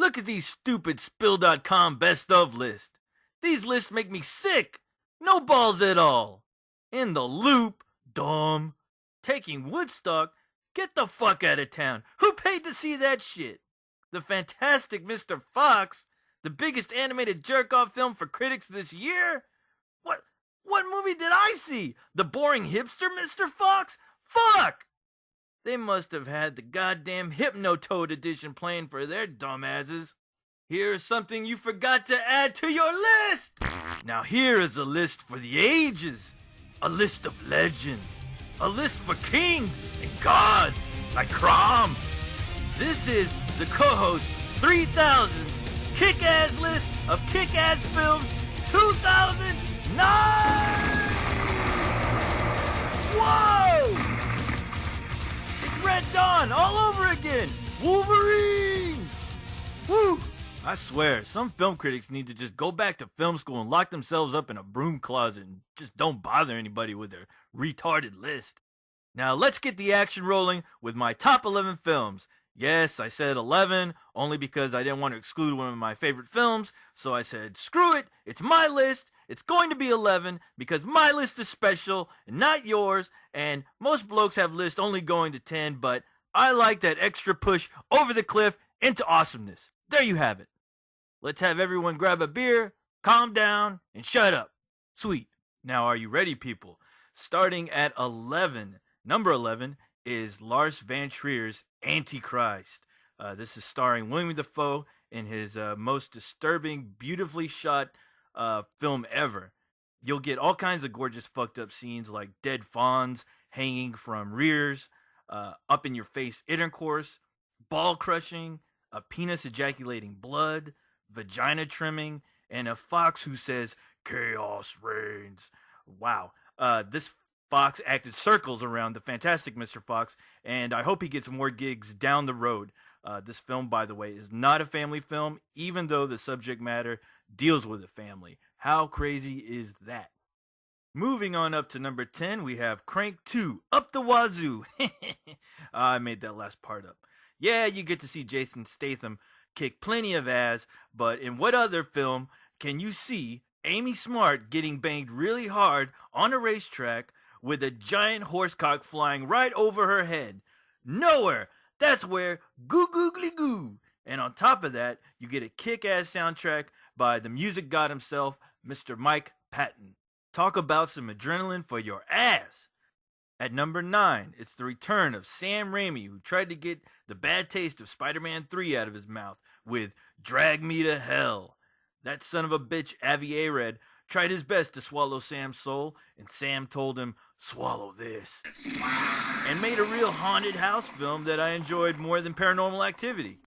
Look at these stupid Spill.com best of lists. These lists make me sick. No balls at all. In the loop, dumb. Taking Woodstock, get the fuck out of town. Who paid to see that shit? The fantastic Mr. Fox, the biggest animated jerk-off film for critics this year? What movie did I see? The boring hipster Mr. Fox? Fuck! They must have had the goddamn Hypnotoad edition playing for their dumbasses. Here's something you forgot to add to your list! Now here is a list for the ages. A list of legends. A list for kings and gods like Crom. This is the co-host 3000's kick-ass list of kick-ass films 2009! Whoa! It's Red Dawn all over again! Wolverines! Woo! I swear, some film critics need to just go back to film school and lock themselves up in a broom closet and just don't bother anybody with their retarded list. Now let's get the action rolling with my top 11 films. Yes, I said 11, only because I didn't want to exclude one of my favorite films, so I said, screw it, it's my list, it's going to be 11, because my list is special, and not yours, and most blokes have lists only going to 10, but I like that extra push over the cliff into awesomeness. There you have it. Let's have everyone grab a beer, calm down, and shut up. Sweet. Now are you ready, people? Starting at 11, number 11, is Lars Van Trier's Antichrist. This is starring William Dafoe in his most disturbing, beautifully shot film ever. You'll get all kinds of gorgeous fucked up scenes like dead fawns hanging from rears, up in your face intercourse, ball crushing, a penis ejaculating blood, vagina trimming, and a fox who says, "Chaos reigns." Wow. This Fox acted circles around the fantastic Mr. Fox, and I hope he gets more gigs down the road. This film, by the way, is not a family film, even though the subject matter deals with a family. How crazy is that? Moving on up to number 10, we have Crank 2, Up the Wazoo. I made that last part up. Yeah, you get to see Jason Statham kick plenty of ass, but in what other film can you see Amy Smart getting banged really hard on a racetrack with a giant horsecock flying right over her head? Nowhere. That's where Goo Googly Goo. And on top of that, you get a kick-ass soundtrack by the music god himself, Mr. Mike Patton. Talk about some adrenaline for your ass. At number 9, it's the return of Sam Raimi, who tried to get the bad taste of Spider-Man 3 out of his mouth with Drag Me to Hell. That son of a bitch, Avi Arad, tried his best to swallow Sam's soul, and Sam told him, "Swallow this," and made a real haunted house film that I enjoyed more than Paranormal Activity.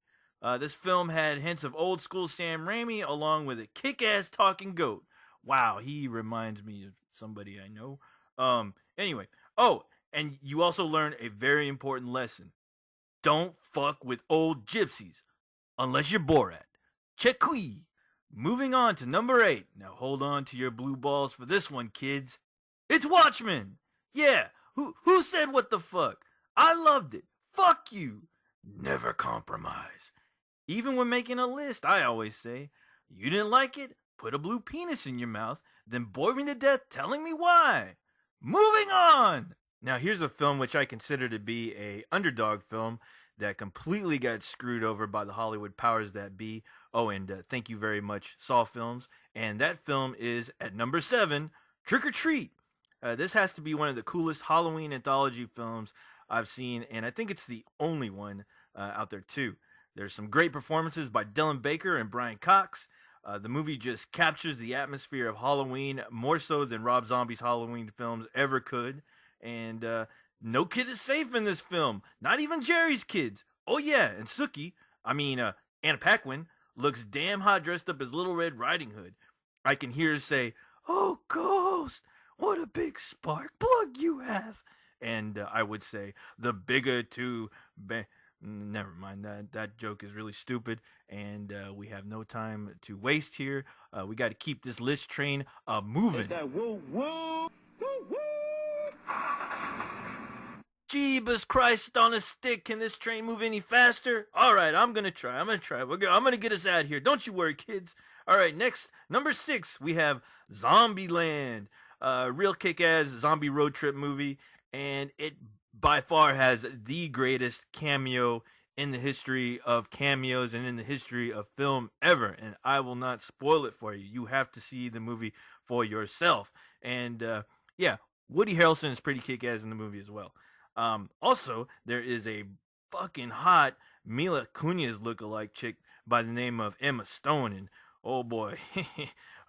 This film had hints of old school Sam Raimi along with a kick-ass talking goat. Wow, he reminds me of somebody I know. Anyway. Oh, and you also learn a very important lesson. Don't fuck with old gypsies. Unless you're Borat. Checkui. Moving on to number 8. Now hold on to your blue balls for this one, kids. It's Watchmen. Yeah, who said what the fuck? I loved it. Fuck you. Never compromise. Even when making a list, I always say, you didn't like it? Put a blue penis in your mouth, then bore me to death telling me why. Moving on! Now here's a film which I consider to be a underdog film that completely got screwed over by the Hollywood powers that be. Oh, and thank you very much, Saw Films. And that film is, at number 7, Trick or Treat. This has to be one of the coolest Halloween anthology films I've seen, and I think it's the only one out there too. There's some great performances by Dylan Baker and Brian Cox. The movie just captures the atmosphere of Halloween more so than Rob Zombie's Halloween films ever could. And no kid is safe in this film. Not even Jerry's kids. Oh yeah, and Sookie, Anna Paquin, looks damn hot dressed up as Little Red Riding Hood. I can hear her say, "Oh, Ghost, what a big spark plug you have." And I would say, "The bigger two..." Never mind, that joke is really stupid, and we have no time to waste here. We got to keep this list train moving. It's that woo woo woo woo. Jeebus Christ on a stick. Can this train move any faster? All right, I'm going to try. I'm going to get us out of here. Don't you worry, kids. All right, next, number 6, we have Zombieland. Real kick-ass zombie road trip movie. And it by far has the greatest cameo in the history of cameos and in the history of film ever. And I will not spoil it for you. You have to see the movie for yourself. And yeah, Woody Harrelson is pretty kick-ass in the movie as well. Also, there is a fucking hot Mila Kunis lookalike chick by the name of Emma Stone, and oh boy,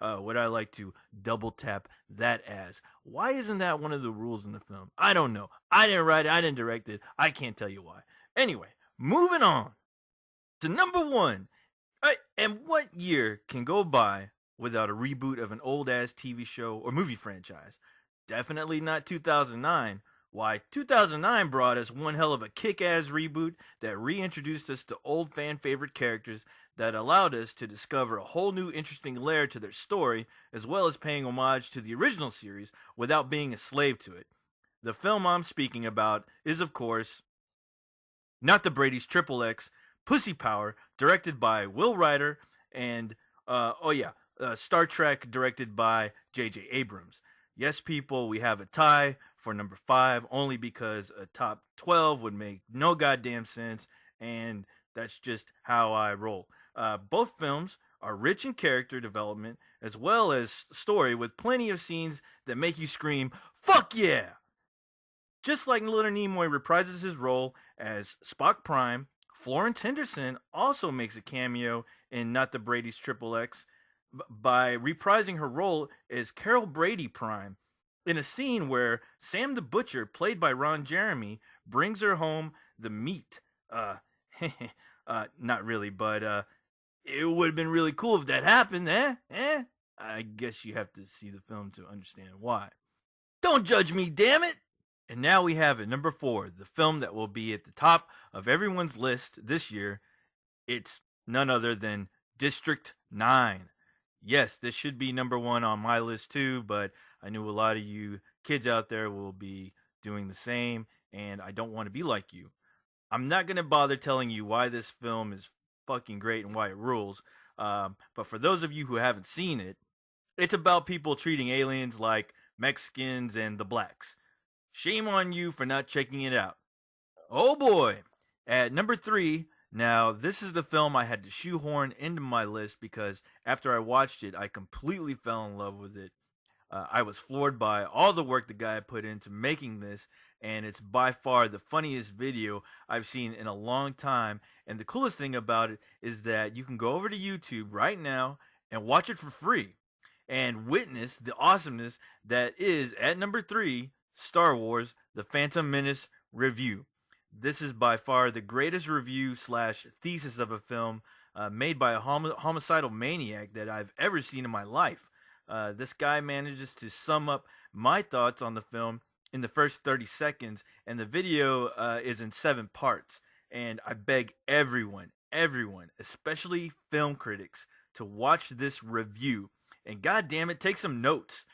would I like to double tap that ass. Why isn't that one of the rules in the film? I don't know. I didn't write it. I didn't direct it. I can't tell you why. Anyway, moving on to number 1. And what year can go by without a reboot of an old-ass TV show or movie franchise? Definitely not 2009. Why, 2009 brought us one hell of a kick-ass reboot that reintroduced us to old fan-favorite characters that allowed us to discover a whole new interesting layer to their story, as well as paying homage to the original series without being a slave to it. The film I'm speaking about is, of course, not the Brady's Triple X, Pussy Power, directed by Will Ryder, and, Star Trek, directed by J.J. Abrams. Yes, people, we have a tie for number 5, only because a top 12 would make no goddamn sense, and that's just how I roll. Both films are rich in character development, as well as story, with plenty of scenes that make you scream, "Fuck yeah!" Just like Leonard Nimoy reprises his role as Spock Prime, Florence Henderson also makes a cameo in Not the Brady's Triple X by reprising her role as Carol Brady Prime in a scene where Sam the Butcher, played by Ron Jeremy, brings her home the meat. Not really, but it would have been really cool if that happened, eh? I guess you have to see the film to understand why. Don't judge me, damn it! And now we have it, number 4, the film that will be at the top of everyone's list this year. It's none other than District 9. Yes, this should be number 1 on my list too, but I knew a lot of you kids out there will be doing the same, and I don't want to be like you. I'm not going to bother telling you why this film is fucking great and why it rules, but for those of you who haven't seen it, it's about people treating aliens like Mexicans and the blacks. Shame on you for not checking it out. Oh boy! At number 3, now this is the film I had to shoehorn into my list because after I watched it, I completely fell in love with it. I was floored by all the work the guy put into making this, and it's by far the funniest video I've seen in a long time. And the coolest thing about it is that you can go over to YouTube right now and watch it for free and witness the awesomeness that is, at number 3, Star Wars The Phantom Menace review. This is by far the greatest review / thesis of a film made by a homicidal maniac that I've ever seen in my life. This guy manages to sum up my thoughts on the film in the first 30 seconds, and the video is in 7 parts. And I beg everyone, especially film critics, to watch this review. And goddamn it, take some notes.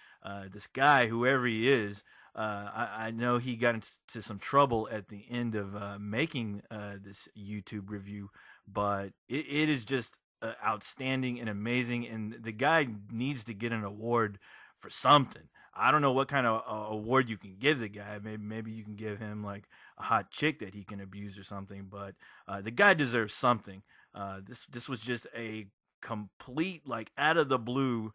This guy, whoever he is, I know he got into some trouble at the end of making this YouTube review, but it is just outstanding and amazing, and the guy needs to get an award for something. I don't know what kind of award you can give the guy. Maybe you can give him like a hot chick that he can abuse or something, but the guy deserves something. This was just a complete, like, out of the blue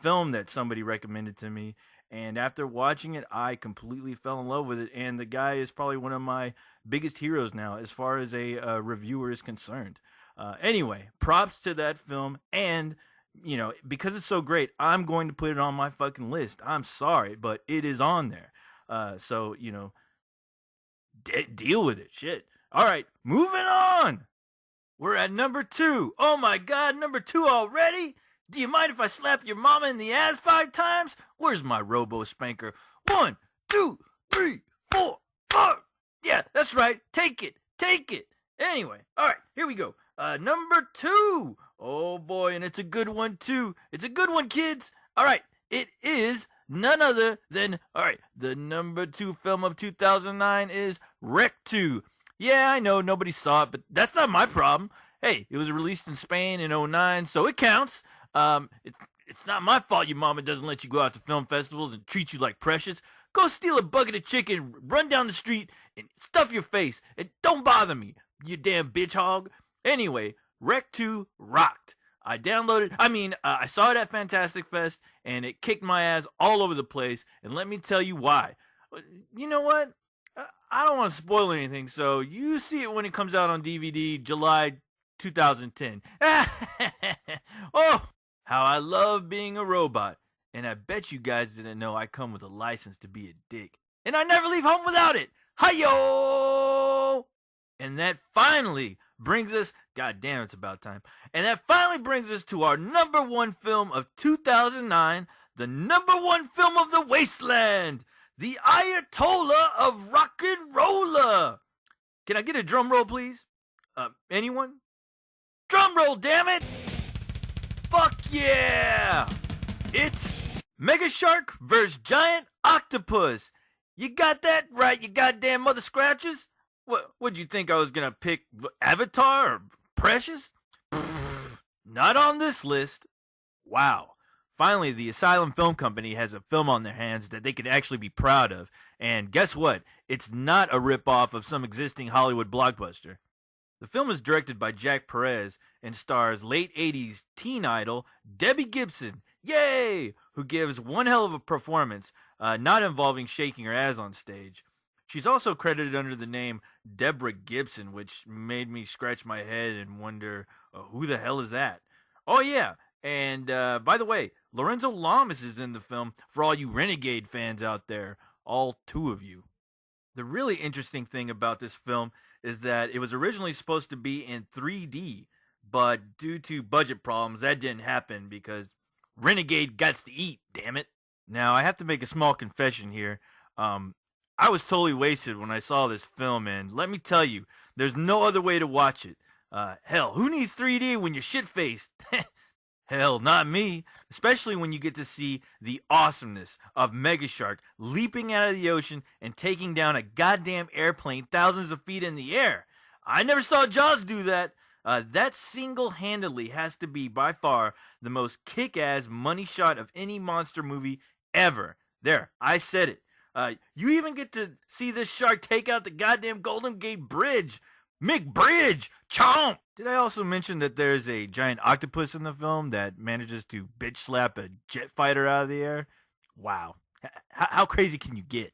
film that somebody recommended to me, and after watching it, I completely fell in love with it, and the guy is probably one of my biggest heroes now as far as a reviewer is concerned. Anyway, props to that film, and because it's so great, I'm going to put it on my fucking list. I'm sorry, but it is on there. So deal with it. Shit. All right, moving on. We're at number 2. Oh my God, number 2 already? Do you mind if I slap your mama in the ass 5 times? Where's my robo spanker? 1, 2, 3, 4, 5. Yeah, that's right. Take it. Anyway, all right, here we go. Number 2. Oh boy, and it's a good one too. It's a good one, kids. All right, it is none other than, alright, the number 2 film of 2009 is Rec 2. Yeah, I know nobody saw it, but that's not my problem. Hey, it was released in Spain in '09, so it counts. It's not my fault your mama doesn't let you go out to film festivals and treat you like precious. Go steal a bucket of chicken, run down the street, and stuff your face, and don't bother me, you damn bitch hog. Anyway, Rec 2 rocked. I saw it at Fantastic Fest, and it kicked my ass all over the place, and let me tell you why. You know what? I don't want to spoil anything, so you see it when it comes out on DVD, July 2010. Oh, how I love being a robot. And I bet you guys didn't know I come with a license to be a dick. And I never leave home without it. Hi-yo! And that finally brings us, god damn, it's about time. And that finally brings us to our number 1 film of 2009, the number 1 film of the wasteland, the Ayatollah of Rock and Rolla. Can I get a drum roll, please? Anyone? Drum roll, damn it! Fuck yeah! It's Mega Shark vs. Giant Octopus. You got that right, you goddamn mother scratchers? What'd you think I was gonna pick Avatar or Precious? Pfft, not on this list. Wow. Finally, the Asylum Film Company has a film on their hands that they can actually be proud of. And guess what? It's not a ripoff of some existing Hollywood blockbuster. The film is directed by Jack Perez and stars late 80s teen idol Debbie Gibson, yay, who gives one hell of a performance, not involving shaking her ass on stage. She's also credited under the name Deborah Gibson, which made me scratch my head and wonder, who the hell is that? Oh yeah, and by the way, Lorenzo Lamas is in the film for all you Renegade fans out there, all 2 of you. The really interesting thing about this film is that it was originally supposed to be in 3D, but due to budget problems, that didn't happen because Renegade gots to eat, damn it. Now, I have to make a small confession here. I was totally wasted when I saw this film, and let me tell you, there's no other way to watch it. Hell, who needs 3D when you're shit-faced? Hell, not me. Especially when you get to see the awesomeness of Megashark leaping out of the ocean and taking down a goddamn airplane thousands of feet in the air. I never saw Jaws do that. That single-handedly has to be by far the most kick-ass money shot of any monster movie ever. There, I said it. You even get to see this shark take out the goddamn Golden Gate Bridge. McBridge! Chomp! Did I also mention that there's a giant octopus in the film that manages to bitch slap a jet fighter out of the air? Wow. How crazy can you get?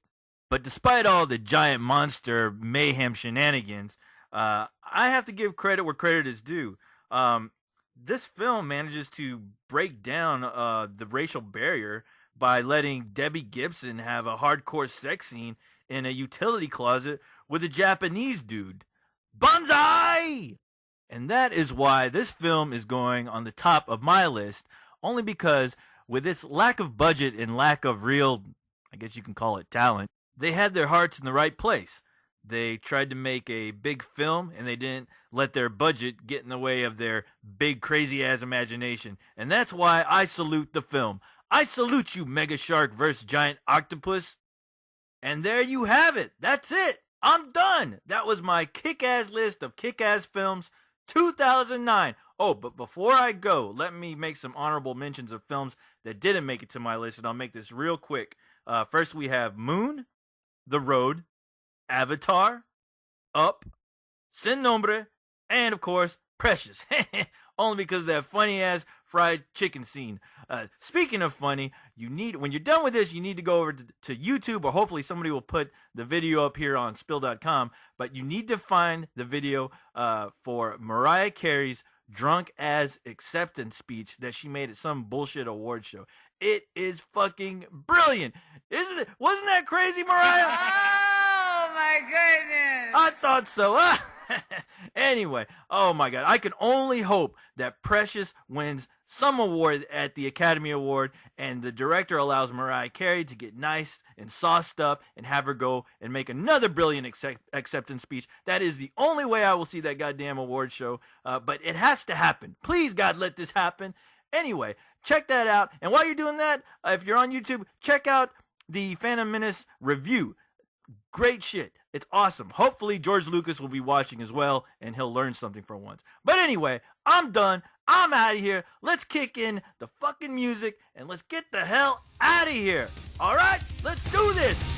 But despite all the giant monster mayhem shenanigans, I have to give credit where credit is due. This film manages to break down the racial barrier by letting Debbie Gibson have a hardcore sex scene in a utility closet with a Japanese dude. Banzai! And that is why this film is going on the top of my list, only because with its lack of budget and lack of real, I guess you can call it talent, they had their hearts in the right place. They tried to make a big film, and they didn't let their budget get in the way of their big crazy-ass imagination. And that's why I salute the film. I salute you, Mega Shark vs. Giant Octopus. And there you have it. That's it. I'm done. That was my kick-ass list of kick-ass films 2009. Oh, but before I go, let me make some honorable mentions of films that didn't make it to my list, and I'll make this real quick. First, we have Moon, The Road, Avatar, Up, Sin Nombre, and of course, Precious. Only because of that funny-ass fried chicken scene. Speaking of funny, when you're done with this, you need to go over to YouTube, or hopefully somebody will put the video up here on spill.com, but you need to find the video for Mariah Carey's drunk-ass acceptance speech that she made at some bullshit award show. It is fucking brilliant. Isn't it? Wasn't that crazy, Mariah? Oh, my goodness. I thought so. Anyway, oh my god, I can only hope that Precious wins some award at the Academy Award and the director allows Mariah Carey to get nice and sauced up and have her go and make another brilliant acceptance speech. That is the only way I will see that goddamn award show, but it has to happen. Please, God, let this happen. Anyway, check that out. And while you're doing that, if you're on YouTube, check out the Phantom Menace review. Great shit. It's awesome. Hopefully George Lucas will be watching as well, and he'll learn something for once. But anyway, I'm done. I'm out of here. Let's kick in the fucking music, and let's get the hell out of here. All right? Let's do this.